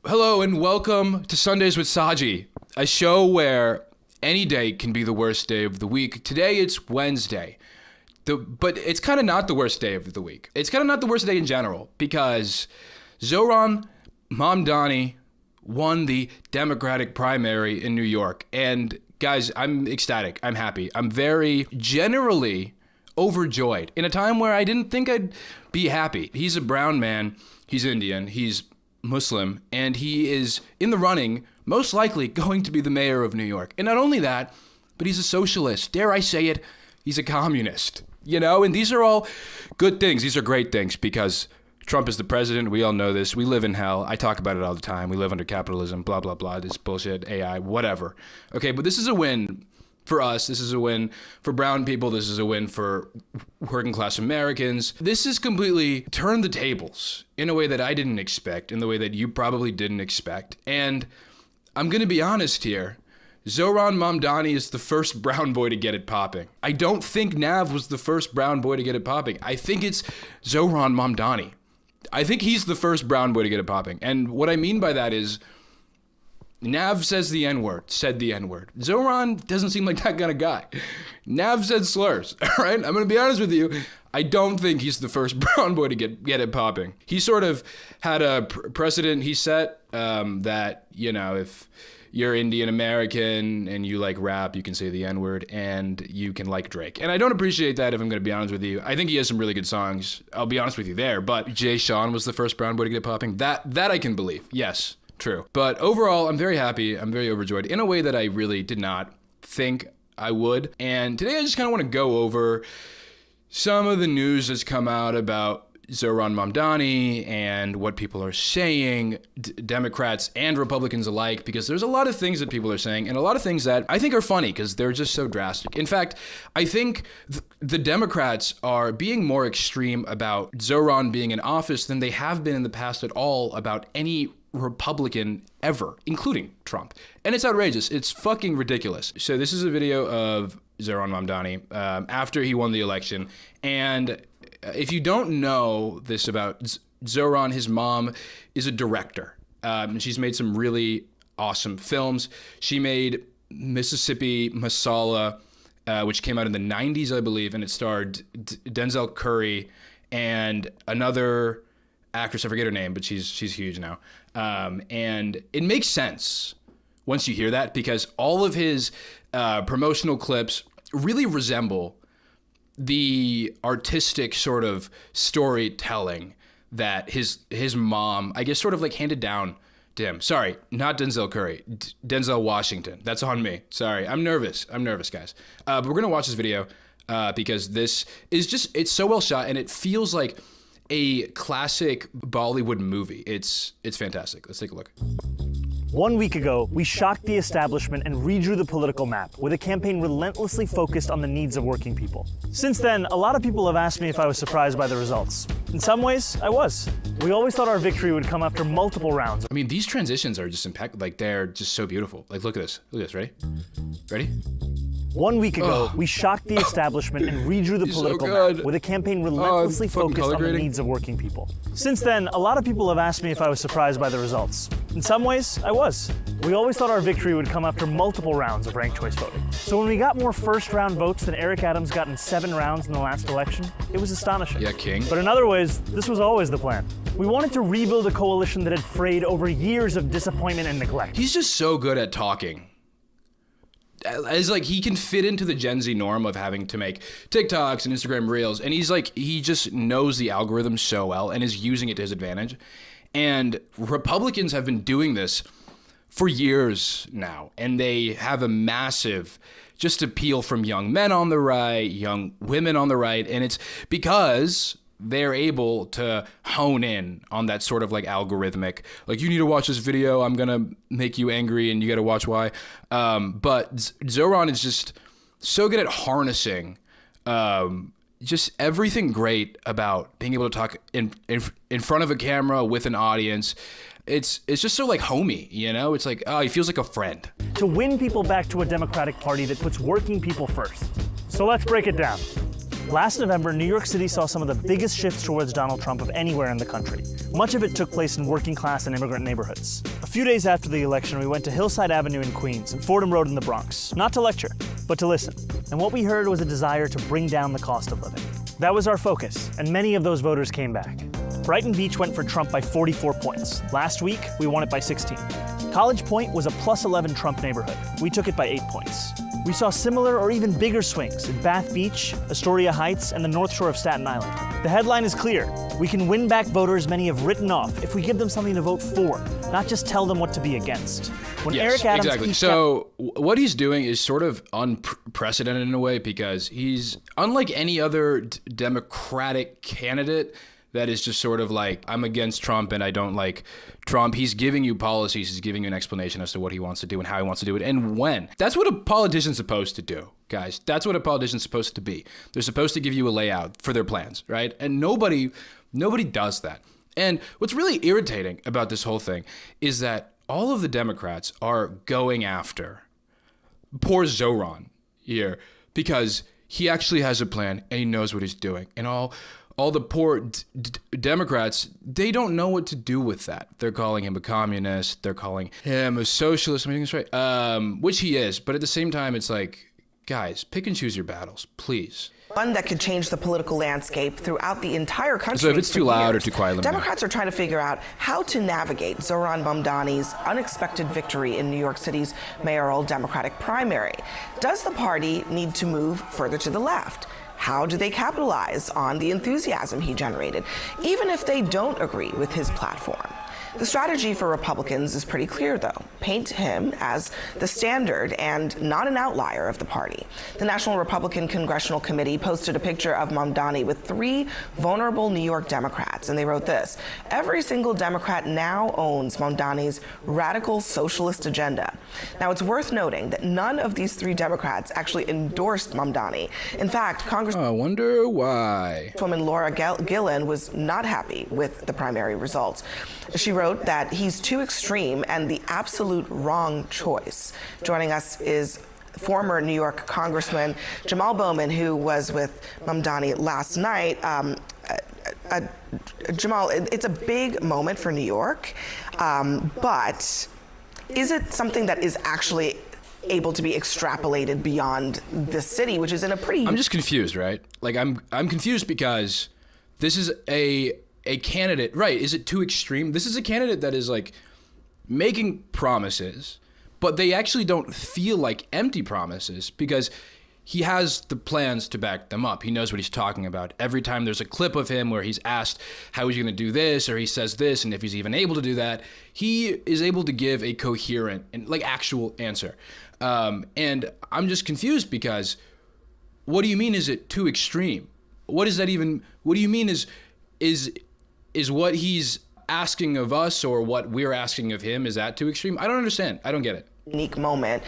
Hello and welcome to Sundays with Saji, a show where any day can be the worst day of the week. Today it's Wednesday, but it's kind of not the worst day of the week. It's kind of not the worst day in general because Zohran Mamdani won the Democratic primary in New York. And guys, I'm ecstatic. I'm happy. I'm very generally overjoyed in a time where I didn't think I'd be happy. He's a brown man. He's Indian. He's Muslim, and he is in the running, most likely going to be the mayor of New York. And not only that, but he's a socialist. Dare I say it, he's a communist, you know? And these are all good things. These are great things because Trump is the president. We all know this. We live in hell. I talk about it all the time. We live under capitalism, blah, blah, blah, this bullshit, AI, whatever. Okay, but this is a win for us. This is a win for brown people. This is a win for working class Americans. This has completely turned the tables in a way that I didn't expect, in the way that you probably didn't expect. And I'm going to be honest here. Zohran Mamdani is the first brown boy to get it popping. I don't think Nav was the first brown boy to get it popping. I think it's Zohran Mamdani. I think he's the first brown boy to get it popping. And what I mean by that is Nav said the N-word. Zohran doesn't seem like that kind of guy. Nav said slurs, all right? I'm going to be honest with you. I don't think he's the first brown boy to get it popping. He sort of had a precedent he set that, you know, if you're Indian American and you like rap, you can say the N-word and you can like Drake. And I don't appreciate that, if I'm going to be honest with you. I think he has some really good songs. I'll be honest with you there. But Jay Sean was the first brown boy to get it popping. That I can believe. Yes. True. But overall, I'm very happy. I'm very overjoyed in a way that I really did not think I would. And today I just kind of want to go over some of the news that's come out about Zohran Mamdani and what people are saying, Democrats and Republicans alike, because there's a lot of things that people are saying and a lot of things that I think are funny because they're just so drastic. In fact, I think the Democrats are being more extreme about Zohran being in office than they have been in the past at all about any Republican ever, including Trump. And it's outrageous. It's fucking ridiculous. So this is a video of Zohran Mamdani after he won the election. And if you don't know this about Zohran, his mom is a director. She's made some really awesome films. She made Mississippi Masala, which came out in the 90s, I believe, and it starred Denzel Curry and another actress, I forget her name, but she's huge now. And it makes sense once you hear that because all of his promotional clips really resemble the artistic sort of storytelling that his mom, I guess, sort of like handed down to him. Sorry, not Denzel Curry, Denzel Washington. That's on me. Sorry, I'm nervous, guys. But we're gonna watch this video because this is just, it's so well shot and it feels like a classic Bollywood movie. It's fantastic. Let's take a look. 1 week ago, we shocked the establishment and redrew the political map with a campaign relentlessly focused on the needs of working people. Since then, a lot of people have asked me if I was surprised by the results. In some ways, I was. We always thought our victory would come after multiple rounds. I mean, these transitions are just impeccable. Like, they're just so beautiful. Like, look at this. Look at this. Ready? Ready? 1 week ago, we shocked the establishment and redrew the political map with a campaign relentlessly focused on the needs of working people. Since then, a lot of people have asked me if I was surprised by the results. In some ways, I was. We always thought our victory would come after multiple rounds of ranked choice voting. So when we got more first-round votes than Eric Adams got in 7 rounds in the last election, it was astonishing. Yeah, King. But in other ways, this was always the plan. We wanted to rebuild a coalition that had frayed over years of disappointment and neglect. He's just so good at talking. It's like he can fit into the Gen Z norm of having to make TikToks and Instagram Reels. And he's like, he just knows the algorithm so well and is using it to his advantage. And Republicans have been doing this for years now. And they have a massive just appeal from young men on the right, young women on the right. And it's because they're able to hone in on that sort of like algorithmic, like, you need to watch this video, I'm gonna make you angry and you gotta watch why. But Zohran is just so good at harnessing just everything great about being able to talk in front of a camera with an audience. It's just so like homey, you know? It's like, oh, he feels like a friend. To win people back to a Democratic Party that puts working people first. So let's break it down. Last November, New York City saw some of the biggest shifts towards Donald Trump of anywhere in the country. Much of it took place in working class and immigrant neighborhoods. A few days after the election, we went to Hillside Avenue in Queens and Fordham Road in the Bronx, not to lecture, but to listen. And what we heard was a desire to bring down the cost of living. That was our focus, and many of those voters came back. Brighton Beach went for Trump by 44 points. Last week, we won it by 16. College Point was a plus 11 Trump neighborhood. We took it by 8 points. We saw similar or even bigger swings in Bath Beach, Astoria Heights, and the North Shore of Staten Island. The headline is clear. We can win back voters many have written off if we give them something to vote for, not just tell them what to be against. When yes, Eric Adams exactly. So what he's doing is sort of unprecedented in a way, because he's unlike any other Democratic candidate that is just sort of like, I'm against Trump and I don't like Trump. He's giving you policies. He's giving you an explanation as to what he wants to do and how he wants to do it and when. That's what a politician's supposed to do, guys. That's what a politician's supposed to be. They're supposed to give you a layout for their plans, right? And nobody does that. And what's really irritating about this whole thing is that all of the Democrats are going after poor Zohran here because he actually has a plan and he knows what he's doing. And all the poor Democrats, they don't know what to do with that. They're calling him a communist. They're calling him a socialist. I think that's right. Which he is. But at the same time, it's like, guys, pick and choose your battles, please. One that could change the political landscape throughout the entire country. So if it's too loud or too quiet, Democrats are trying to figure out how to navigate Zohran Mamdani's unexpected victory in New York City's mayoral Democratic primary. Does the party need to move further to the left? How do they capitalize on the enthusiasm he generated, even if they don't agree with his platform? The strategy for Republicans is pretty clear, though. Paint him as the standard and not an outlier of the party. The National Republican Congressional Committee posted a picture of Mamdani with 3 vulnerable New York Democrats, and they wrote this: every single Democrat now owns Mamdani's radical socialist agenda. Now, it's worth noting that none of these 3 Democrats actually endorsed Mamdani. In fact, I wonder why. Congresswoman Laura Gillen was not happy with the primary results. She wrote that he's too extreme and the absolute wrong choice. Joining us is former New York Congressman Jamal Bowman, who was with Mamdani last night. Jamal, it's a big moment for New York, but is it something that is actually able to be extrapolated beyond the city, which is in a pretty... I'm just confused, right? Like, I'm confused because this is a candidate, right? Is it too extreme? This is a candidate that is like making promises, but they actually don't feel like empty promises because he has the plans to back them up. He knows what he's talking about. Every time there's a clip of him where he's asked how he's going to do this, or he says this, and if he's even able to do that, he is able to give a coherent and like actual answer. And I'm just confused because what do you mean is it too extreme? What does that even, what do you mean is what he's asking of us or what we're asking of him, is that too extreme? I don't understand. I don't get it. Unique moment.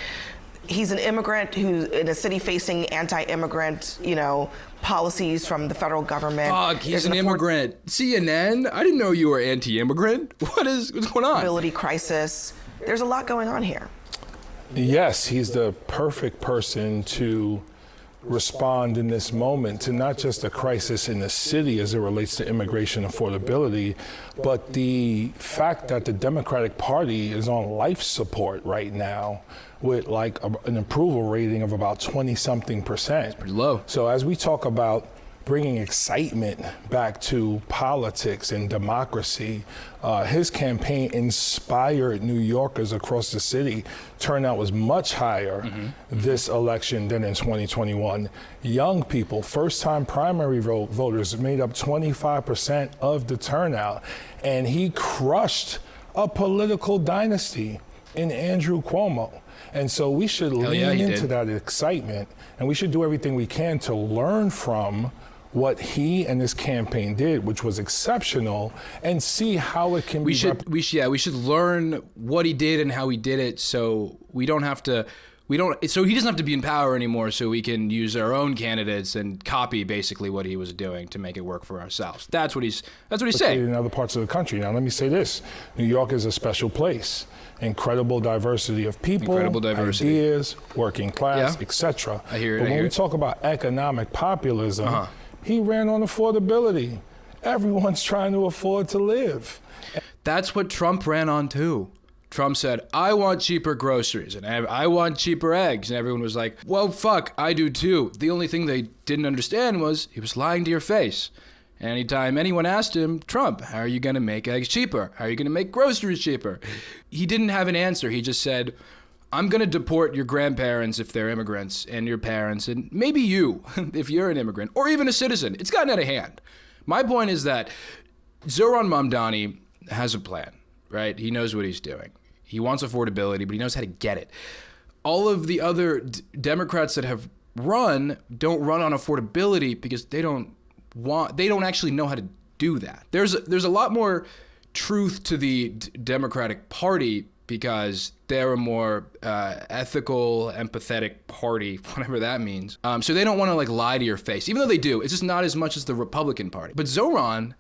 He's an immigrant who's in a city facing anti-immigrant, policies from the federal government. Fuck, he's an immigrant. CNN? I didn't know you were anti-immigrant. What's going on? Affordability crisis. There's a lot going on here. Yes, he's the perfect person to respond in this moment to not just a crisis in the city as it relates to immigration affordability, but the fact that the Democratic Party is on life support right now with like an approval rating of about 20-something%. It's pretty low. So as we talk about bringing excitement back to politics and democracy, his campaign inspired New Yorkers across the city. Turnout was much higher this election than in 2021. Young people, first-time primary voters, made up 25% of the turnout, and he crushed a political dynasty in Andrew Cuomo. And so we should lean into that excitement, and we should do everything we can to learn from what he and his campaign did, which was exceptional, and see how it can we should learn what he did and how he did it, so we don't have to So he doesn't have to be in power anymore, so we can use our own candidates and copy basically what he was doing to make it work for ourselves. That's what he's saying. In other parts of the country. Now, let me say this. New York is a special place. Incredible diversity of people, ideas, working class, etc. I hear it. But when we talk about economic populism, he ran on affordability. Everyone's trying to afford to live. That's what Trump ran on too. Trump said, I want cheaper groceries and I want cheaper eggs. And everyone was like, well, fuck, I do too. The only thing they didn't understand was he was lying to your face. And anytime anyone asked him, Trump, how are you going to make eggs cheaper? How are you going to make groceries cheaper? He didn't have an answer. He just said, I'm going to deport your grandparents if they're immigrants and your parents and maybe you if you're an immigrant or even a citizen. It's gotten out of hand. My point is that Zohran Mamdani has a plan, right? He knows what he's doing. He wants affordability, but he knows how to get it. All of the other Democrats that have don't run on affordability because they don't actually know how to do that. There's a lot more truth to the Democratic Party because they're a more ethical, empathetic party, whatever that means. So they don't want to like lie to your face, even though they do. It's just not as much as the Republican Party. But Zohran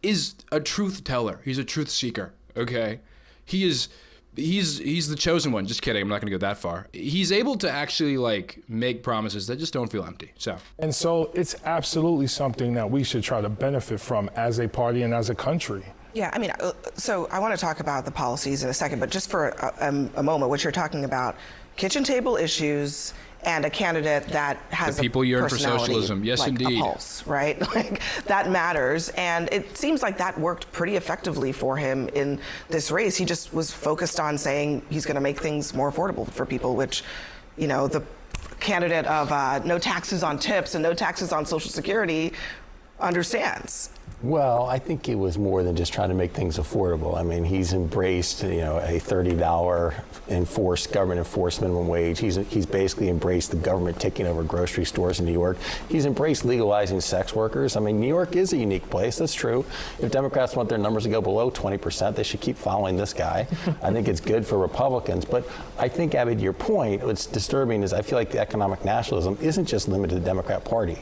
is a truth teller. He's a truth seeker. Okay, he's the chosen one. Just kidding. I'm not going to go that far. He's able to actually like make promises that just don't feel empty. So it's absolutely something that we should try to benefit from as a party and as a country. Yeah, I mean, so I want to talk about the policies in a second, but just for a moment, what you're talking about, kitchen table issues and a candidate that has the people yearn for socialism. Yes, like indeed. A pulse, right? Like that matters, and it seems like that worked pretty effectively for him in this race. He just was focused on saying he's going to make things more affordable for people, which, you know, the candidate of no taxes on tips and no taxes on Social Security understands. Well, I think it was more than just trying to make things affordable. I mean, he's embraced, a $30 enforced government enforced minimum wage. He's basically embraced the government taking over grocery stores in New York. He's embraced legalizing sex workers. I mean, New York is a unique place. That's true. If Democrats want their numbers to go below 20%, they should keep following this guy. I think it's good for Republicans. But I think, Abby, to your point, what's disturbing is I feel like the economic nationalism isn't just limited to the Democrat Party.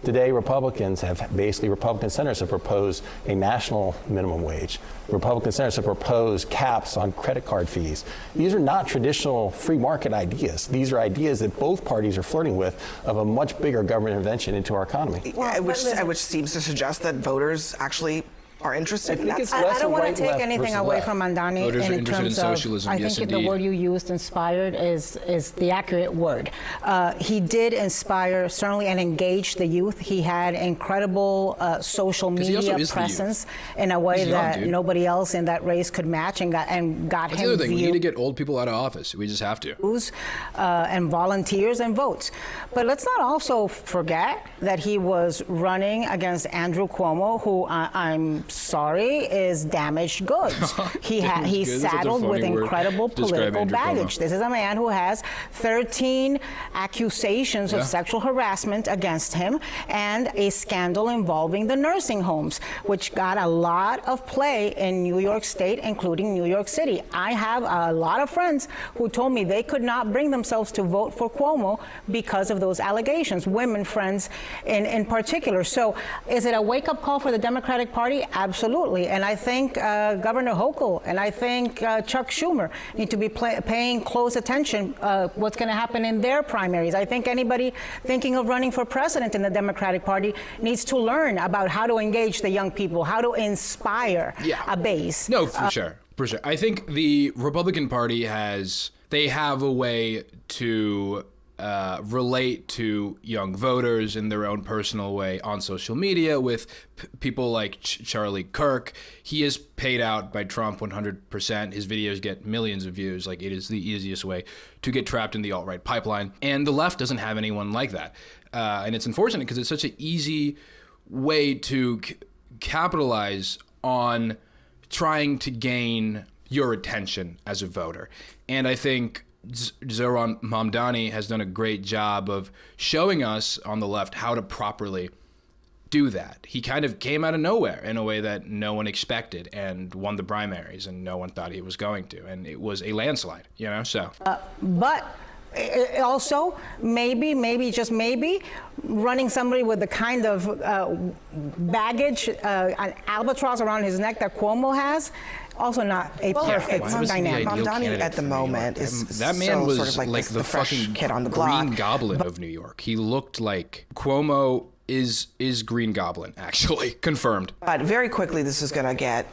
Today, Republican senators have proposed a national minimum wage. Republican senators have proposed caps on credit card fees. These are not traditional free market ideas. These are ideas that both parties are flirting with of a much bigger government intervention into our economy. Well, which seems to suggest that voters actually are interested in that. I don't want to take anything away from Mamdani in terms of socialism. I think the word you used, inspired, is the accurate word. He did inspire, certainly, and engage the youth. He had incredible social media presence in a way that nobody else in that race could match, and got him the other thing. We need to get old people out of office. We just have to. And volunteers and votes. But let's not also forget that he was running against Andrew Cuomo, who I'm sorry, is damaged goods. He's saddled with incredible political baggage. This is a man who has 13 accusations of sexual harassment against him and a scandal involving the nursing homes, which got a lot of play in New York State, including New York City. I have a lot of friends who told me they could not bring themselves to vote for Cuomo because of those allegations, women friends in particular. So is it a wake-up call for the Democratic Party? Absolutely. And I think Governor Hochul and I think Chuck Schumer need to be paying close attention what's going to happen in their primaries. I think anybody thinking of running for president in the Democratic Party needs to learn about how to engage the young people, how to inspire a base. No, for sure. For sure. I think the Republican Party they have a way to relate to young voters in their own personal way on social media with people like Charlie Kirk. He is paid out by Trump 100%. His videos get millions of views. Like, it is the easiest way to get trapped in the alt-right pipeline. And the left doesn't have anyone like that. And it's unfortunate because it's such an easy way to capitalize on trying to gain your attention as a voter. And I think Zohran Mamdani has done a great job of showing us on the left how to properly do that. He kind of came out of nowhere in a way that no one expected and won the primaries, and no one thought he was going to. And it was a landslide, you know, so. But also, maybe, just maybe, running somebody with the kind of baggage, an albatross around his neck that Cuomo has, also not a perfect dynamic. Mamdani at the moment is that man was sort of like the fresh fucking kid on the block. Green Goblin of New York. He looked like Cuomo is Green Goblin, actually. Confirmed. But very quickly, this is going to get,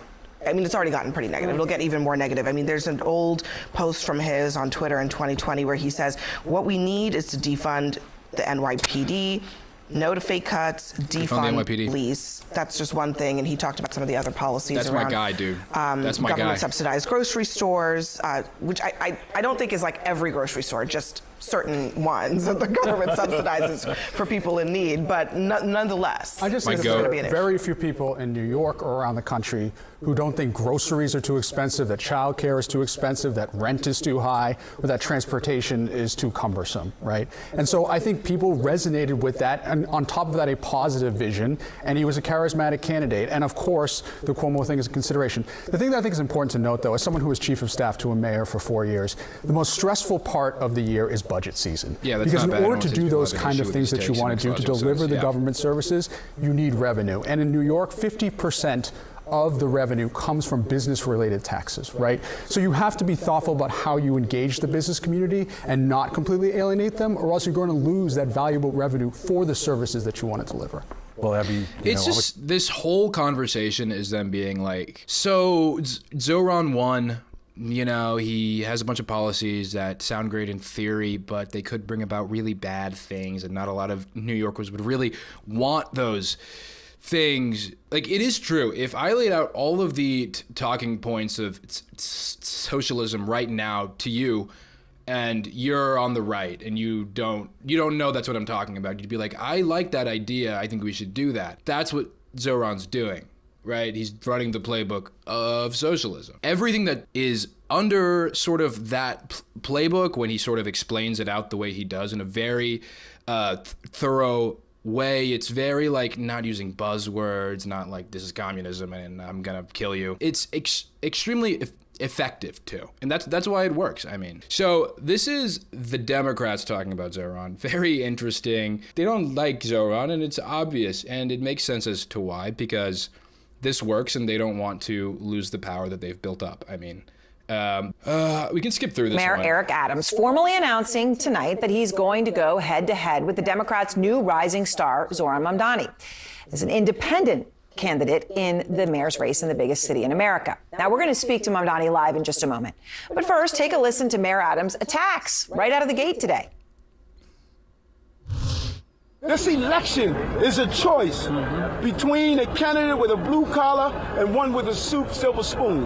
I mean, it's already gotten pretty negative. It'll get even more negative. I mean, there's an old post from his on Twitter in 2020 where he says, what we need is to defund the NYPD, no to fake cuts, defund police. That's just one thing. And he talked about some of the other policies That's around my guy, dude. That's my guy. Government-subsidized grocery stores, which I don't think is like every grocery store, just certain ones that the government subsidizes for people in need, but nonetheless, I just think there are very few people in New York or around the country who don't think groceries are too expensive, that childcare is too expensive, that rent is too high, or that transportation is too cumbersome, right? And so I think people resonated with that, and on top of that, a positive vision, and he was a charismatic candidate. And of course, the Cuomo thing is a consideration. The thing that I think is important to note, though, as someone who was chief of staff to a mayor for 4 years, the most stressful part of the year is budget season. Yeah, that's because not in bad. order to do those kind of things that you want to do, to deliver the government services, you need revenue. And in New York, 50% of the revenue comes from business-related taxes, right? So you have to be thoughtful about how you engage the business community and not completely alienate them, or else you're going to lose that valuable revenue for the services that you want to deliver. Well, Abby, it's just this whole conversation is them being like, so Zohran won. You know, he has a bunch of policies that sound great in theory, but they could bring about really bad things, and not a lot of New Yorkers would really want those things. Like, it is true. If I laid out all of the talking points of socialism right now to you, and you're on the right, and you don't know that's what I'm talking about, you'd be like, I like that idea. I think we should do that. That's what Zohran's doing. Right? He's running the playbook of socialism. Everything that is under sort of that playbook, when he sort of explains it out the way he does in a very thorough way, it's very like not using buzzwords, not like this is communism and I'm gonna kill you. It's extremely effective too, and that's why it works. I mean, so this is the Democrats talking about Zohran. Very interesting. They don't like Zohran, and it's obvious, and it makes sense as to why, because this works and they don't want to lose the power that they've built up. I mean, we can skip through this Mayor one. Eric Adams formally announcing tonight that he's going to go head-to-head with the Democrats' new rising star, Zohran Mamdani, as an independent candidate in the mayor's race in the biggest city in America. Now, we're going to speak to Mamdani live in just a moment. But first, take a listen to Mayor Adams' attacks right out of the gate today. This election is a choice between a candidate with a blue collar and one with a silver spoon.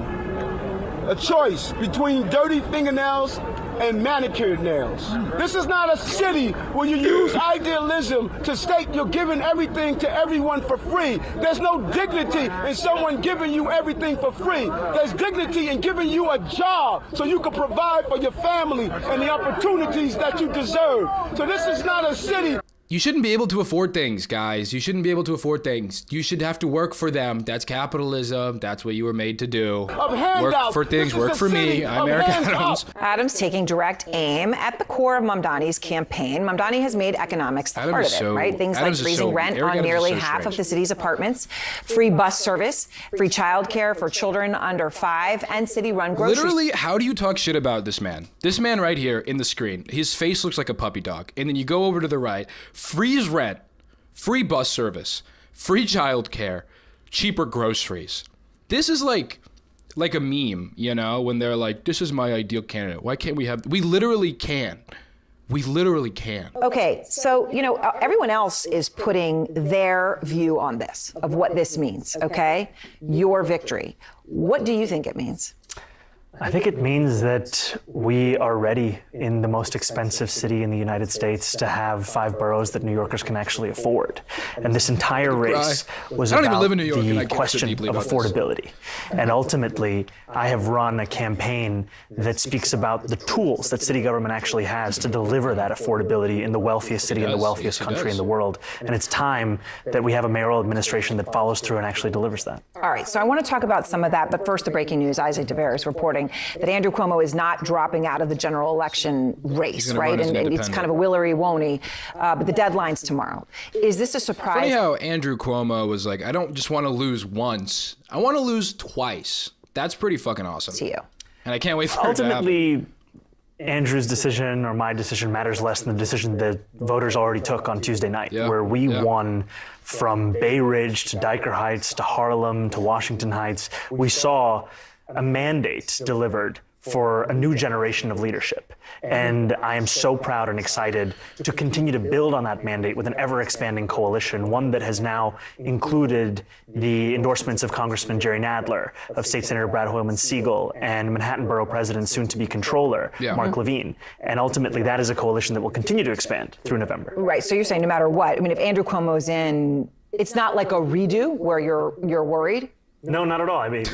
A choice between dirty fingernails and manicured nails. This is not a city where you use idealism to state you're giving everything to everyone for free. There's no dignity in someone giving you everything for free. There's dignity in giving you a job so you can provide for your family and the opportunities that you deserve. So this is not a city. You shouldn't be able to afford things, guys. You shouldn't be able to afford things. You should have to work for them. That's capitalism. That's what you were made to do. Work for things. Work for me. I'm Eric Adams. Adams taking direct aim at the core of Mamdani's campaign. Mamdani has made economics the heart of it, right? Things like freezing rent on nearly half of the city's apartments, free bus service, free childcare for children under 5, and city-run grocery. Literally, how do you talk shit about this man? This man right here in the screen, his face looks like a puppy dog. And then you go over to the right, freeze rent, free bus service, free childcare, cheaper groceries. This is like a meme, you know, when they're like, this is my ideal candidate. Why can't we have, we literally can. We literally can. Okay, so, you know, everyone else is putting their view on this, of what this means, okay? Your victory. What do you think it means? I think it means that we are ready in the most expensive city in the United States to have 5 boroughs that New Yorkers can actually afford. And this entire race was about the question of affordability. And ultimately, I have run a campaign that speaks about the tools that city government actually has to deliver that affordability in the wealthiest city in the wealthiest country in the world. And it's time that we have a mayoral administration that follows through and actually delivers that. All right, so I want to talk about some of that, but first the breaking news. Isaac DeVere is reporting that Andrew Cuomo is not dropping out of the general election race, right? And it's kind of a will-or-he-won't-he, but the deadline's tomorrow. Is this a surprise? Funny how Andrew Cuomo was like, I don't just want to lose once, I want to lose twice. That's pretty fucking awesome. To you. And I can't wait for it to happen. Ultimately, Andrew's decision or my decision matters less than the decision that voters already took on Tuesday night, where we won from Bay Ridge to Dyker Heights to Harlem to Washington Heights. We saw a mandate delivered for a new generation of leadership. And I am so proud and excited to continue to build on that mandate with an ever-expanding coalition, one that has now included the endorsements of Congressman Jerry Nadler, of State Senator Brad Hoylman Siegel, and Manhattan Borough President, soon-to-be Controller, Mark Levine. And ultimately, that is a coalition that will continue to expand through November. Right, so you're saying no matter what, I mean, if Andrew Cuomo's in, it's not like a redo where you're worried? No, not at all. I mean,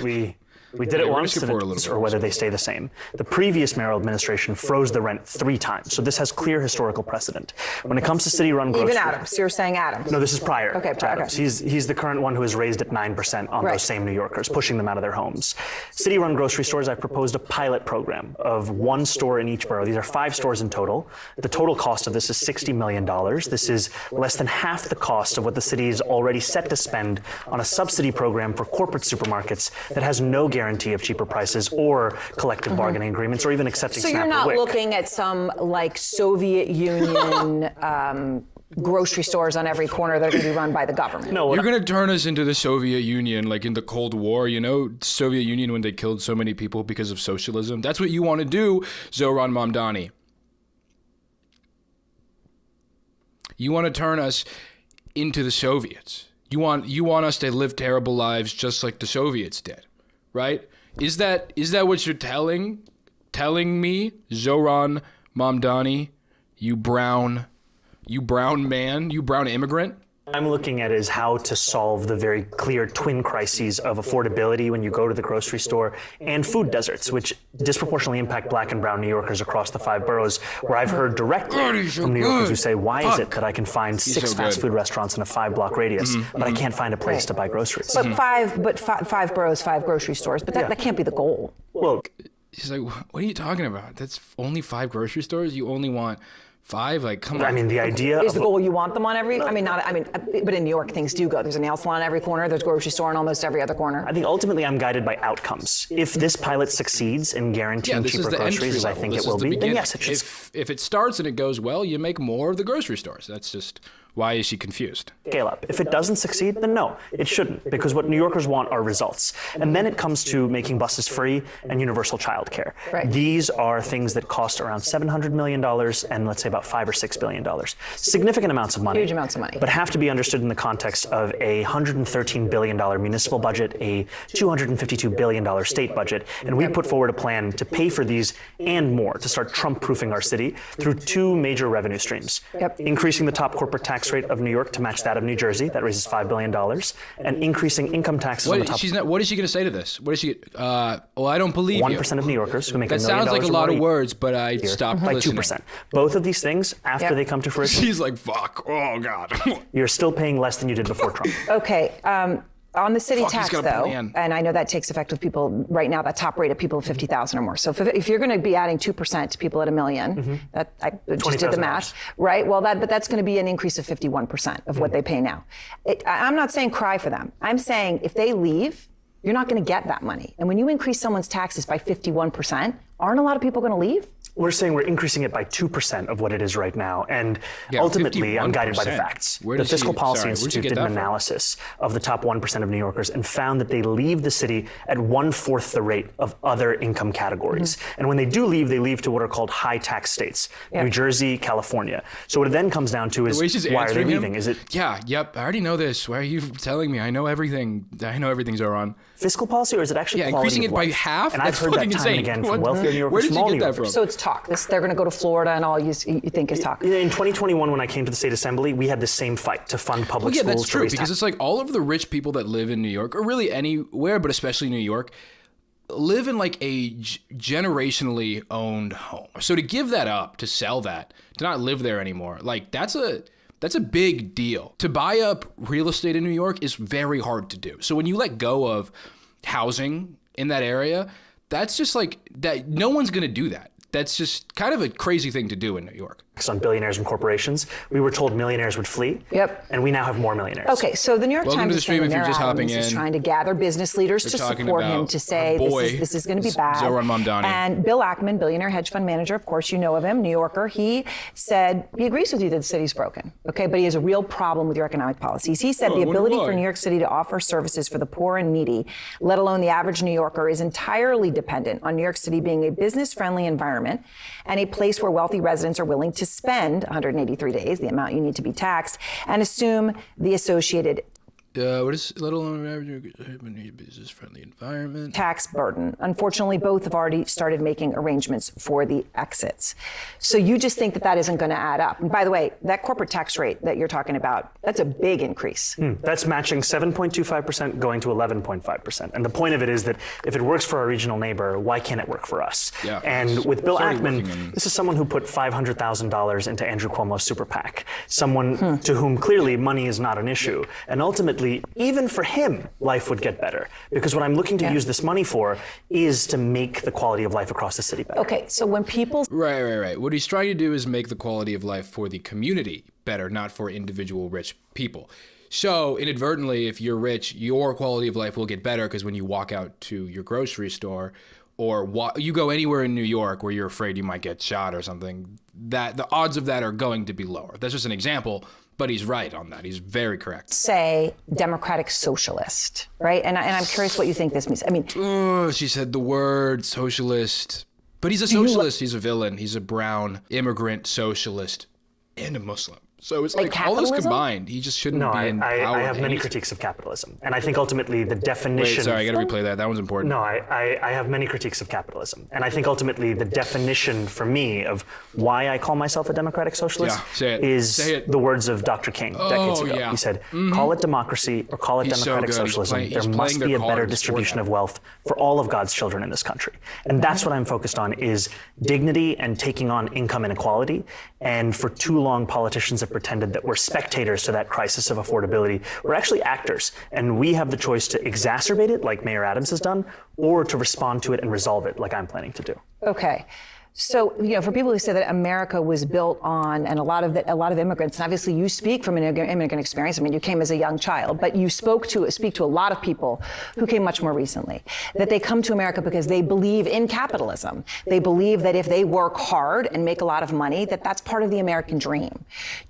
we did it once, or whether they stay the same. The previous mayoral administration froze the rent 3 times, so this has clear historical precedent. When it comes to city-run grocery... Even Adams, you're saying Adams. No, this is prior to Adams. Okay. He's the current one who has raised it 9% on those same New Yorkers, pushing them out of their homes. City-run grocery stores, I've proposed a pilot program of 1 store in each borough. These are 5 stores in total. The total cost of this is $60 million. This is less than half the cost of what the city is already set to spend on a subsidy program for corporate supermarkets that has no guarantee of cheaper prices or collective bargaining agreements or even accepting So SNAP you're not or WIC. looking at some like Soviet Union grocery stores on every corner that are going to be run by the government. No, you're going to turn us into the Soviet Union, like in the Cold War, you know, Soviet Union when they killed so many people because of socialism. That's what you want to do, Zohran Mamdani. You want to turn us into the Soviets. You want us to live terrible lives just like the Soviets did, right? Is that what you're telling me, Zohran Mamdani, you brown man, you brown immigrant? I'm looking at is how to solve the very clear twin crises of affordability when you go to the grocery store and food deserts, which disproportionately impact Black and brown New Yorkers across the 5 boroughs, where I've heard directly from New Yorkers who say, why is it that I can find 6 fast food restaurants in a 5-block radius, but I can't find a place to buy groceries? But five boroughs, 5 grocery stores, but that can't be the goal. Well, he's like, what are you talking about? That's only 5 grocery stores? You only want 5? Like, come on. I mean, the idea is the goal you want them on every? But in New York, things do go. There's a nail salon on every corner. There's a grocery store on almost every other corner. I think ultimately I'm guided by outcomes. If this pilot succeeds in guaranteeing cheaper groceries, as I think it will be, then yes, it should. If it starts and it goes well, you make more of the grocery stores. That's just, why is she confused? Scale up. If it doesn't succeed, then no, it shouldn't, because what New Yorkers want are results. And then it comes to making buses free and universal childcare. Right. These are things that cost around $700 million and let's say about $5 or $6 billion. Significant amounts of money. Huge amounts of money. But have to be understood in the context of a $113 billion municipal budget, a $252 billion state budget, and we put forward a plan to pay for these and more to start Trump-proofing our city through 2 major revenue streams. Increasing the top corporate tax rate of New York to match that of New Jersey, that raises $5 billion, and increasing income taxes on the top. What is she going to say to this? What is she? I don't believe 1% of New Yorkers who make $1 million. That sounds like a lot of words, but I stopped by listening. 2%. Both of these things, after they come to fruition, she's like, "Fuck! Oh God!" You're still paying less than you did before Trump. Okay. On the city tax, though, and I know that takes effect with people right now, that top rate of people of 50,000 or more. So if you're going to be adding 2% to people at $1 million, that I just did the math, right? Well, that's going to be an increase of 51% of what they pay now. I'm not saying cry for them. I'm saying if they leave, you're not going to get that money. And when you increase someone's taxes by 51%, aren't a lot of people going to leave? We're saying we're increasing it by 2% of what it is right now. And ultimately, I'm guided by the facts. The Fiscal Policy Institute did an analysis of the top 1% of New Yorkers and found that they leave the city at 1/4 the rate of other income categories. And when they they leave to what are called high tax states, New Jersey, California. So what it then comes down to is, why are they leaving? Is it? Yeah, yep, I already know this. Why are you telling me? I know everything. Zohran. fiscal policy, or is it actually quality increasing of it by life? half? And That's I've heard that fucking time insane. and again What? from wealthier New Yorkers, Where did small you New get that Yorkers. from? So it's talk. They're going to go to Florida and all you think is talk. In 2021, when I came to the state assembly, we had the same fight to fund public schools. Yeah, that's to true, raise because it's like all of the rich people that live in New York, or really anywhere, but especially New York, live in like a generationally owned home. So to give that up, to sell that, to not live there anymore, like that's a big deal. To buy up real estate in New York is very hard to do. So when you let go of housing in that area, that's just like that. No one's going to do that. That's just kind of a crazy thing to do in New York. On billionaires and corporations, we were told millionaires would flee. Yep. And we now have more millionaires. Okay, so the New York Welcome Times to the is stream saying if you're Mayor just hopping Adams is in. trying to gather business leaders We're to talking support him about to say our boy, this is going to be bad. Zohran Mamdani. And Bill Ackman, billionaire hedge fund manager, of course you know of him, New Yorker, he said he agrees with you that the city's broken, okay, but he has a real problem with your economic policies. He said the ability for New York City to offer services for the poor and needy, let alone the average New Yorker, is entirely dependent on New York City being a business-friendly environment and a place where wealthy residents are willing to spend 183 days, the amount you need to be taxed, and assume the associated What is let alone average business-friendly environment? Tax burden. Unfortunately, both have already started making arrangements for the exits. So you just think that that isn't going to add up. And by the way, that corporate tax rate that you're talking about, that's a big increase. That's matching 7.25% going to 11.5%. And the point of it is that if it works for our regional neighbor, why can't it work for us? Yeah. And with Bill Starting Ackman, this is someone who put $500,000 into Andrew Cuomo's super PAC, someone to whom clearly money is not an issue. And ultimately, even for him, life would get better. Because what I'm looking to use this money for is to make the quality of life across the city better. Okay, so when people... Right. What he's trying to do is make the quality of life for the community better, not for individual rich people. So inadvertently, if you're rich, your quality of life will get better because when you walk out to your grocery store or you go anywhere in New York where you're afraid you might get shot or something, that the odds of that are going to be lower. That's just an example. But he's right on that. He's very correct. Say democratic socialist, right? And I'm curious what you think this means. I mean, she said the word socialist. But he's a socialist. He's a villain. He's a brown immigrant socialist and a Muslim. So it's like all this combined, he just shouldn't be in power. I have many critiques of capitalism. And I think ultimately the definition... Wait, sorry, I got to replay that. That one's important. No, I have many critiques of capitalism. And I think ultimately the definition for me of why I call myself a democratic socialist is the words of Dr. King decades ago. Yeah. He said, call it democracy or call it democratic socialism. There must be a better distribution of wealth for all of God's children in this country. And that's what I'm focused on is dignity and taking on income inequality. And for too long, politicians have pretended that we're spectators to that crisis of affordability. We're actually actors, and we have the choice to exacerbate it, like Mayor Adams has done, or to respond to it and resolve it, like I'm planning to do. Okay. So, for people who say that America was built on, and a lot of immigrants, and obviously you speak from an immigrant experience. I mean, you came as a young child, but you speak to a lot of people who came much more recently, that they come to America because they believe in capitalism. They believe that if they work hard and make a lot of money, that's part of the American dream.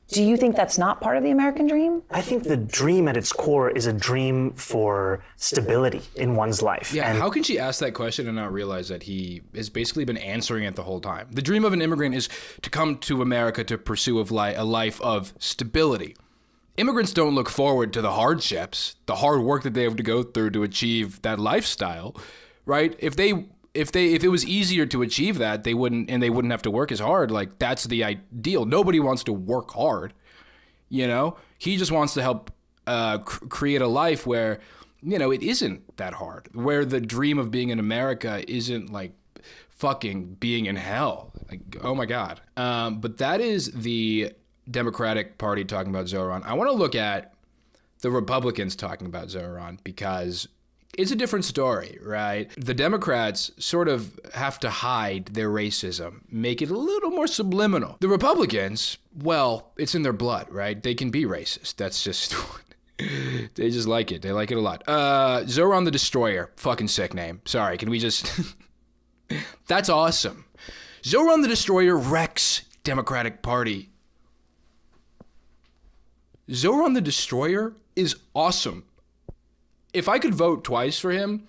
Do you think that's not part of the American dream? I think the dream at its core is a dream for stability in one's life. Yeah, how can she ask that question and not realize that he has basically been answering it the whole time? The dream of an immigrant is to come to America to pursue a life of stability. Immigrants don't look forward to the hardships, the hard work that they have to go through to achieve that lifestyle, right? If it was easier to achieve that, they wouldn't have to work as hard. Like, that's the ideal. Nobody wants to work hard, He just wants to help create a life where, it isn't that hard. Where the dream of being in America isn't like fucking being in hell. Like, oh my God. But that is the Democratic Party talking about Zohran. I want to look at the Republicans talking about Zohran because it's a different story, right? The Democrats sort of have to hide their racism, make it a little more subliminal. The Republicans, well, it's in their blood, right? They can be racist. That's just, they just like it. They like it a lot. Zohran the Destroyer, fucking sick name. Sorry, can we just, that's awesome. Zohran the Destroyer wrecks Democratic Party. Zohran the Destroyer is awesome. If I could vote twice for him,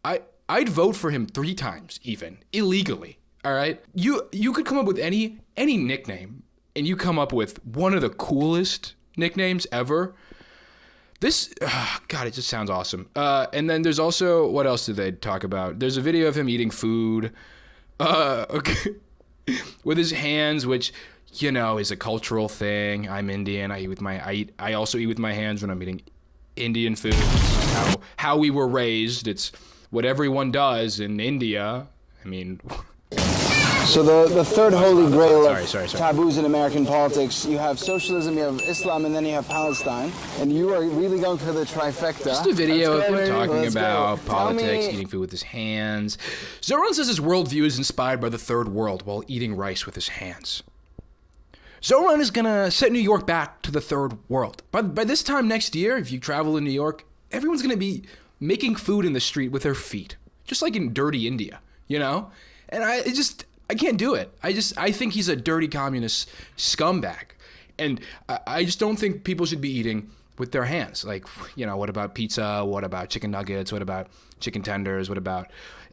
I'd vote for him 3 times even, illegally, all right? You could come up with any nickname, and you come up with one of the coolest nicknames ever. This, God, it just sounds awesome. And then there's also, what else did they talk about? There's a video of him eating food okay, with his hands, which, you know, is a cultural thing. I'm Indian. I also eat with my hands when I'm eating Indian food. How we were raised. It's what everyone does in India. I mean... So the third holy grail of sorry. taboos in American politics, you have socialism, you have Islam, and then you have Palestine. And you are really going for the trifecta. Just a video of him talking about politics, eating food with his hands. Zohran says his worldview is inspired by the third world while eating rice with his hands. Zohran is going to set New York back to the third world. By this time next year, if you travel in New York, everyone's going to be making food in the street with their feet. Just like in dirty India, you know? And I can't do it. I think he's a dirty communist scumbag. And I just don't think people should be eating with their hands. Like, you know, what about pizza? What about chicken nuggets? What about chicken tenders? What about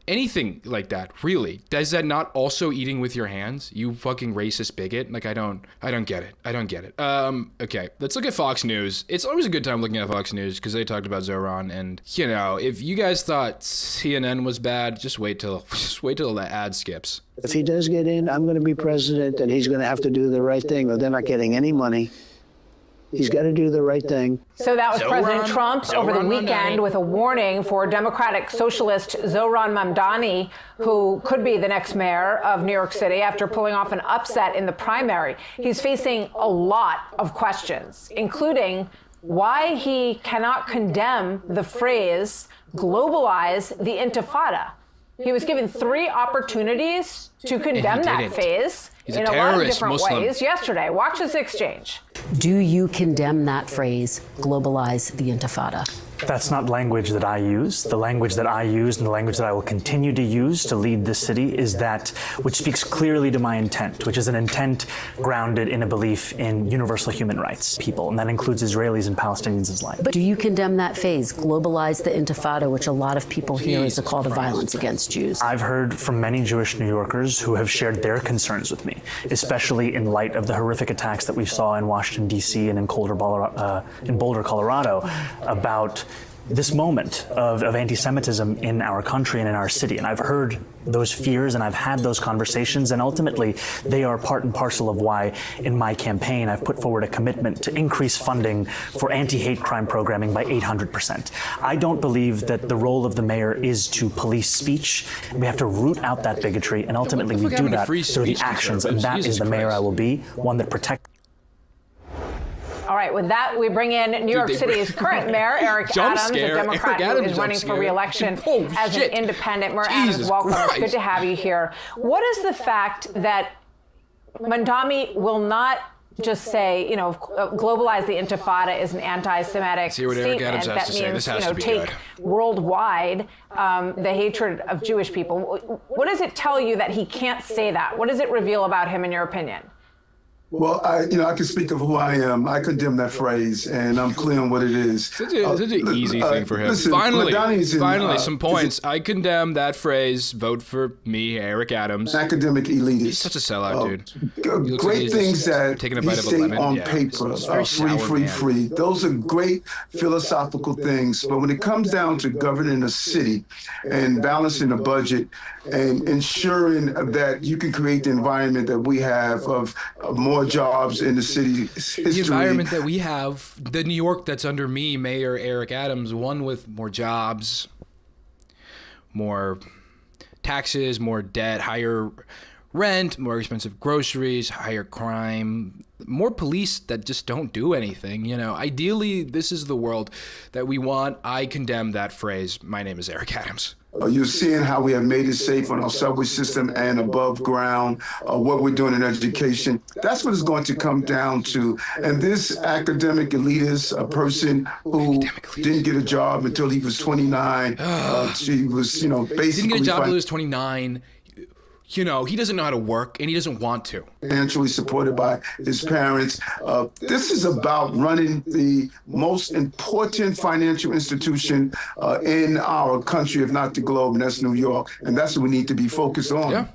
anything like that? Really? Does that not also eating with your hands? You fucking racist bigot. Like, I don't get it. I don't get it. Okay, let's look at Fox News. It's always a good time looking at Fox News because they talked about Zohran. And, you know, if you guys thought CNN was bad, just wait till the ad skips. If he does get in, I'm going to be president, and he's going to have to do the right thing, or they're not getting any money. He's got to do the right thing. So that was President Trump's over the weekend with a warning for Democratic Socialist Zohran Mamdani, who could be the next mayor of New York City after pulling off an upset in the primary. He's facing a lot of questions, including why he cannot condemn the phrase globalize the intifada. He was given 3 opportunities to condemn that phase in a lot of different ways yesterday. Watch this exchange. Do you condemn that phrase, globalize the intifada? That's not language that I use. The language that I use and the language that I will continue to use to lead this city is that which speaks clearly to my intent, which is an intent grounded in a belief in universal human rights, people, and that includes Israelis and Palestinians alike. But do you condemn that phrase, globalize the intifada, which a lot of people hear as a call to violence against Jews? I've heard from many Jewish New Yorkers who have shared their concerns with me, especially in light of the horrific attacks that we saw in Washington, D.C. and in Boulder, Colorado, about this moment of anti-Semitism in our country and in our city. And I've heard those fears and I've had those conversations, and ultimately they are part and parcel of why in my campaign I've put forward a commitment to increase funding for anti-hate crime programming by 800%. I don't believe that the role of the mayor is to police speech. We have to root out that bigotry, and ultimately we do that through the actions, and that is the mayor I will be, one that protects. All right, with that, we bring in New York City's current mayor, Eric Adams, a Democrat who is running for re-election as an independent. Mayor Adams, welcome. It's good to have you here. What is the fact that Mamdani will not just say, you know, globalize the intifada is an anti-Semitic statement that means, you know, take worldwide the hatred of Jewish people? What does it tell you that he can't say that? What does it reveal about him, in your opinion? Well, I can speak of who I am. I condemn that phrase, and I'm clear on what it is. Such an easy thing for him. Listen, finally, some points. I condemn that phrase. Vote for me, Eric Adams. Academic elitist. He's such a sellout, dude. Great things that he say on paper, free. Those are great philosophical things. But when it comes down to governing a city and balancing a budget and ensuring that you can create the environment that we have of more jobs in the city's history. The environment that we have, the New York that's under me, Mayor Eric Adams, one with more jobs, more taxes, more debt, higher rent, more expensive groceries, higher crime, more police that just don't do anything. You know, ideally, this is the world that we want. I condemn that phrase. My name is Eric Adams. You're seeing how we have made it safe on our subway system and above ground, what we're doing in education. That's what it's going to come down to. And this academic elitist, a person who didn't get a job until he was 29, she was, you know, basically... Didn't get a job until he was 29. You know, he doesn't know how to work, and he doesn't want to. Financially supported by his parents. This is about running the most important financial institution in our country, if not the globe, and that's New York. And that's what we need to be focused on. Yeah.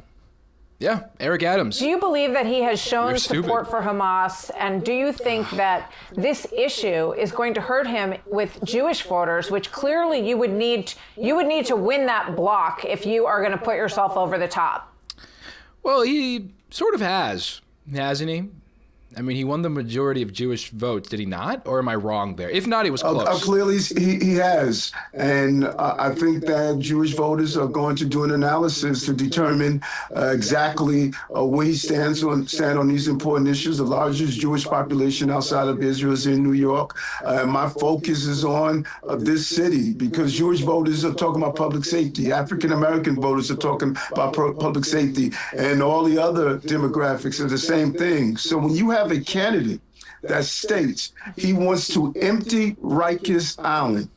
Yeah, Eric Adams. Do you believe that he has shown support for Hamas? And do you think that this issue is going to hurt him with Jewish voters, which clearly you would need to win that block if you are going to put yourself over the top? Well, he sort of has, hasn't he? I mean, he won the majority of Jewish votes, did he not? Or am I wrong there? If not, he was close. Clearly, he has. And I think that Jewish voters are going to do an analysis to determine exactly where he stands on these important issues. The largest Jewish population outside of Israel is in New York. My focus is on this city because Jewish voters are talking about public safety. African-American voters are talking about public safety. And all the other demographics are the same thing. So when you have a candidate that states he wants to empty Rikers Island.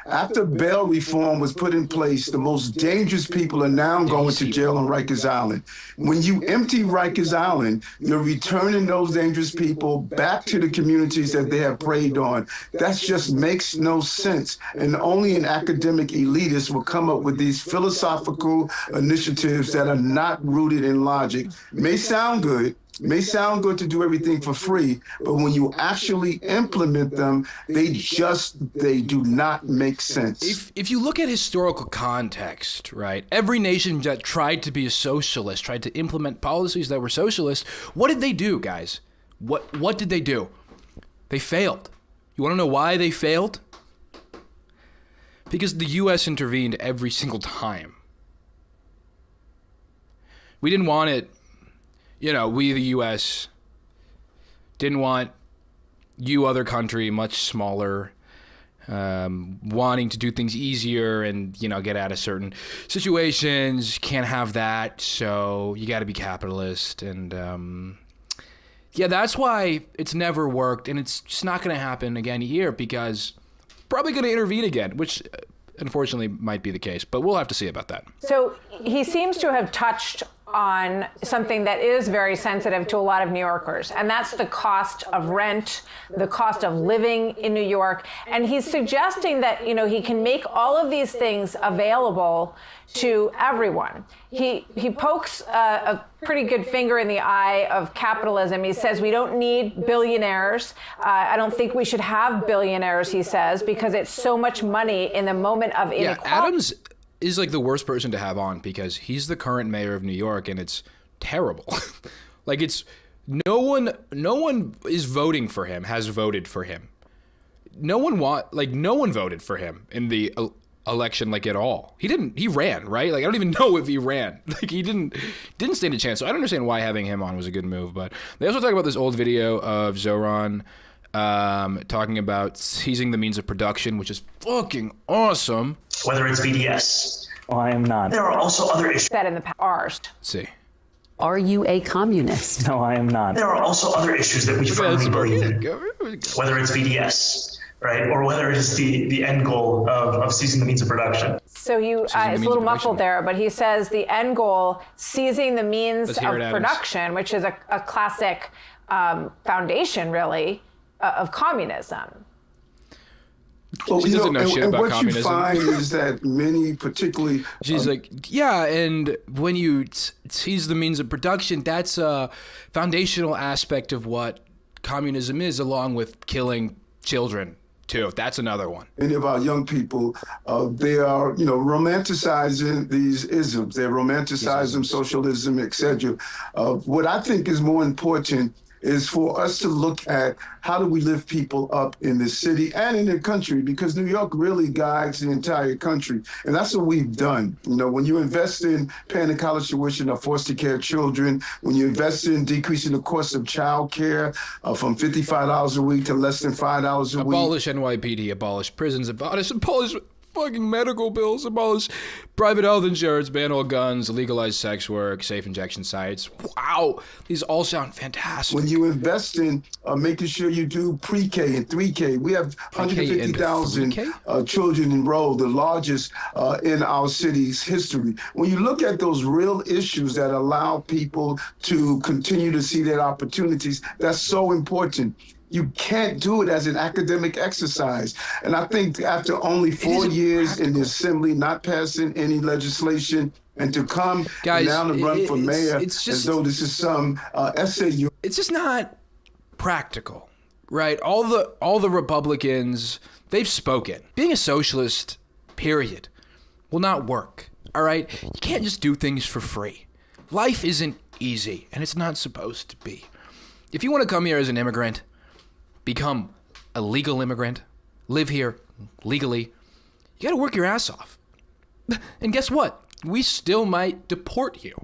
After bail reform was put in place, the most dangerous people are now going to jail on Rikers Island. When you empty Rikers Island, you're returning those dangerous people back to the communities that they have preyed on. That just makes no sense. And only an academic elitist will come up with these philosophical initiatives that are not rooted in logic. May sound good to do everything for free, but when you actually implement them, they do not make sense. If you look at historical context, right, every nation that tried to be a socialist, tried to implement policies that were socialist, what did they do, guys? What did they do? They failed. You want to know why they failed? Because the U.S. intervened every single time. We didn't want it. You know, we, the U.S., didn't want you, other country, much smaller, wanting to do things easier and, you know, get out of certain situations. Can't have that, so you got to be capitalist. And, yeah, that's why it's never worked, and it's just not going to happen again here because probably going to intervene again, which unfortunately might be the case, but we'll have to see about that. So he seems to have touched on something that is very sensitive to a lot of New Yorkers, and that's the cost of rent, the cost of living in New York. And he's suggesting that, you know, he can make all of these things available to everyone. He pokes a pretty good finger in the eye of capitalism. He says we don't need billionaires. I don't think we should have billionaires, he says, because it's so much money in the moment of inequality. Yeah, Adams is like the worst person to have on because he's the current mayor of New York and it's terrible. Like it's no one is voting for him, has voted for him. No one voted for him in the election like at all. He ran, right? Like I don't even know if he ran. Like he didn't stand a chance. So I don't understand why having him on was a good move, but they also talk about this old video of Zohran talking about seizing the means of production, which is fucking awesome. Whether it's VDS. Oh, I am not. There are also other issues. That in the past. See. Are you a communist? No, I am not. There are also other issues that we firmly believe in. Whether it's VDS, right, or whether it is the end goal of seizing the means of production. So it's a little muffled there, but he says the end goal, seizing the means of production, which is a classic foundation, really, of communism. Well, she doesn't know shit about what communism. You find is that many, particularly... She's like, yeah, and when you seize the means of production, that's a foundational aspect of what communism is, along with killing children, too. That's another one. Many of our young people, they are, romanticizing these isms. They're romanticizing socialism, etc. What I think is more important is for us to look at how do we lift people up in the city and in the country, because New York really guides the entire country. And that's what we've done. When you invest in paying the college tuition of foster care children, when you invest in decreasing the cost of child care from $55 a week to less than $5 a week. Abolish NYPD, abolish prisons, abolish fucking medical bills, abolish private health insurance, ban all guns, legalize sex work, safe injection sites. Wow, these all sound fantastic. When you invest in making sure you do pre-K and 3K, we have 150,000 children enrolled, the largest in our city's history. When you look at those real issues that allow people to continue to see their opportunities, that's so important. You can't do it as an academic exercise. And I think after only 4 years in the assembly, not passing any legislation, and to come Guys, now to run for mayor as though this is some essay. It's just not practical, right? All the Republicans, they've spoken. Being a socialist, period, will not work, all right? You can't just do things for free. Life isn't easy, and it's not supposed to be. If you want to come here as an immigrant, become a legal immigrant, live here legally, you got to work your ass off. And guess what? We still might deport you,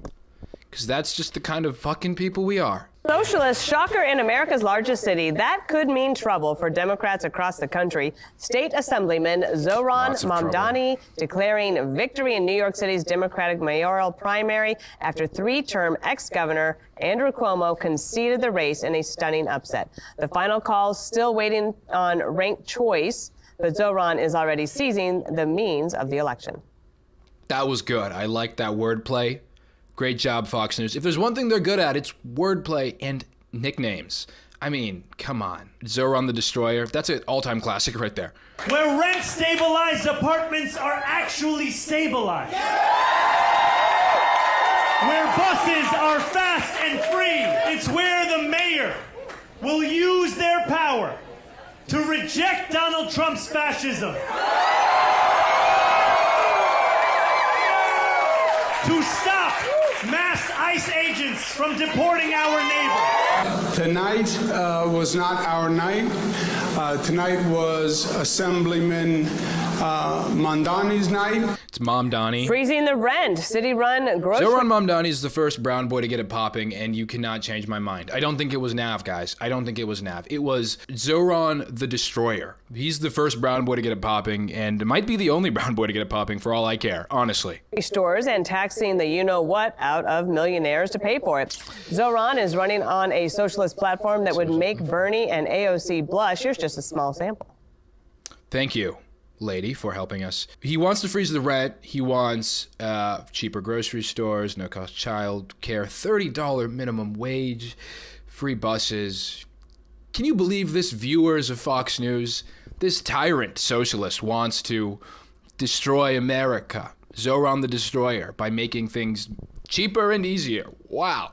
because that's just the kind of fucking people we are. Socialist shocker in America's largest city. That could mean trouble for Democrats across the country. State Assemblyman Zohran Mamdani declaring victory in New York City's Democratic mayoral primary after three-term ex-governor Andrew Cuomo conceded the race in a stunning upset. The final call still waiting on ranked choice, but Zohran is already seizing the means of the election. That was good. I like that wordplay. Great job, Fox News. If there's one thing they're good at, it's wordplay and nicknames. I mean, come on. Zohran the Destroyer, that's an all-time classic right there. Where rent-stabilized apartments are actually stabilized. Where buses are fast and free. It's where the mayor will use their power to reject Donald Trump's fascism. To stop mass ICE agents from deporting our neighbor. Tonight was not our night. Tonight was Assemblyman Mamdani's night. It's Mamdani. Freezing the rent. City-run grocery. Zohran Mamdani is the first brown boy to get it popping, and you cannot change my mind. I don't think it was Nav, guys. I don't think it was Nav. It was Zohran the Destroyer. He's the first brown boy to get it popping, and might be the only brown boy to get it popping for all I care, honestly. Stores and taxing the you-know-what out of millionaires to pay for it. Zohran is running on a socialist platform that would make Bernie and AOC blush. Here's just a small sample. Thank you, lady, for helping us. He wants to freeze the rent. He wants cheaper grocery stores, no-cost child care, $30 minimum wage, free buses. Can you believe this, viewers of Fox News? This tyrant socialist wants to destroy America. Zohran the Destroyer, by making things cheaper and easier. Wow.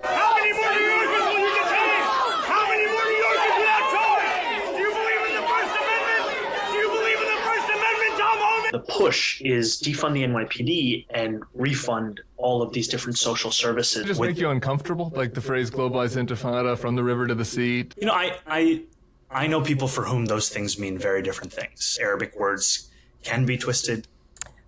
How many more New Yorkers will you detain? How many more New Yorkers without charge? Do you believe in the First Amendment? Do you believe in the First Amendment, Tom Homan? The push is defund the NYPD and refund all of these different social services. Does it just make you uncomfortable? Like the phrase globalized intifada, from the river to the sea? You know, I know people for whom those things mean very different things. Arabic words can be twisted.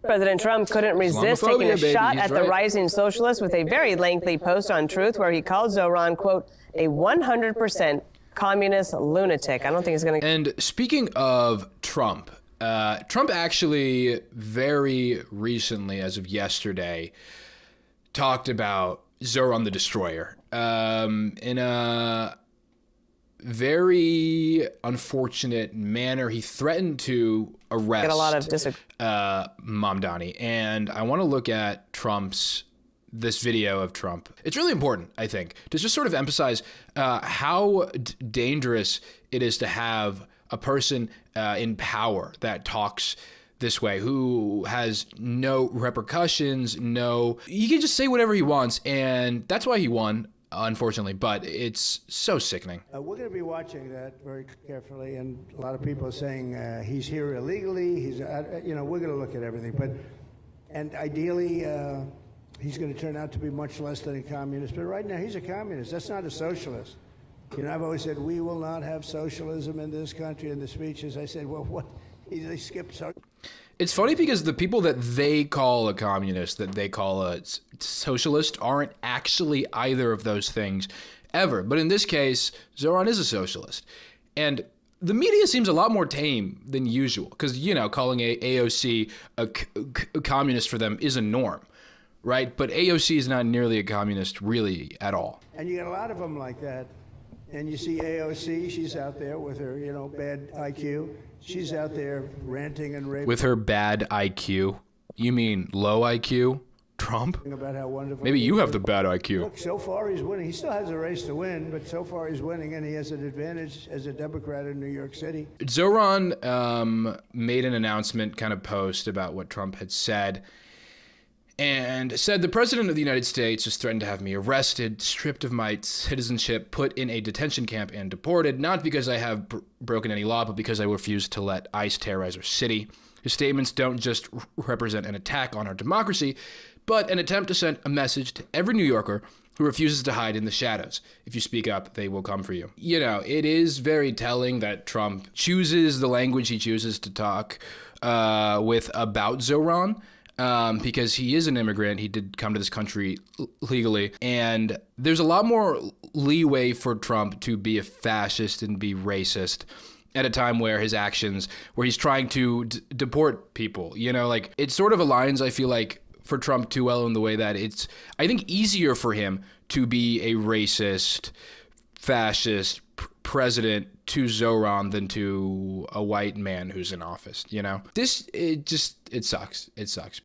President Trump couldn't resist taking a shot at the rising socialist with a very lengthy post on Truth where he called Zohran, quote, a 100% communist lunatic. I don't think he's going to... And speaking of Trump, Trump actually very recently, as of yesterday, talked about Zohran the Destroyer in a very unfortunate manner. He threatened to arrest Get a lot of Mamdani, and I want to look at this video of Trump. It's really important, I think, to just sort of emphasize how dangerous it is to have a person in power that talks this way, who has no repercussions, he can just say whatever he wants, and that's why he won, unfortunately, but it's so sickening. We're going to be watching that very carefully, and a lot of people are saying he's here illegally. He's, we're going to look at everything, and ideally, he's going to turn out to be much less than a communist. But right now, he's a communist. That's not a socialist. You know, I've always said we will not have socialism in this country. In the speeches, I said, well, what? They skipped socialism. It's funny because the people that they call a communist, that they call a socialist, aren't actually either of those things ever. But in this case, Zohran is a socialist. And the media seems a lot more tame than usual because, calling AOC a communist for them is a norm, right? But AOC is not nearly a communist really at all. And you get a lot of them like that. And you see AOC, she's out there with her, bad IQ. She's out there ranting and raving. With her bad IQ? You mean low IQ? Trump? About how wonderful Maybe you have the bad IQ. Look, so far he's winning. He still has a race to win, but so far he's winning, and he has an advantage as a Democrat in New York City. Zohran made an announcement kind of post about what Trump had said, and said the president of the United States has threatened to have me arrested, stripped of my citizenship, put in a detention camp, and deported, not because I have broken any law, but because I refused to let ICE terrorize our city. His statements don't just represent an attack on our democracy, but an attempt to send a message to every New Yorker who refuses to hide in the shadows. If you speak up, they will come for you. You know, it is very telling that Trump chooses the language he chooses to talk with about Zohran. Because he is an immigrant. He did come to this country legally. And there's a lot more leeway for Trump to be a fascist and be racist at a time where his actions, where he's trying to deport people. You know, like, it sort of aligns, I feel like, for Trump too well in the way that it's, I think, easier for him to be a racist, fascist president to Zohran than to a white man who's in office, you know? It sucks. It sucks.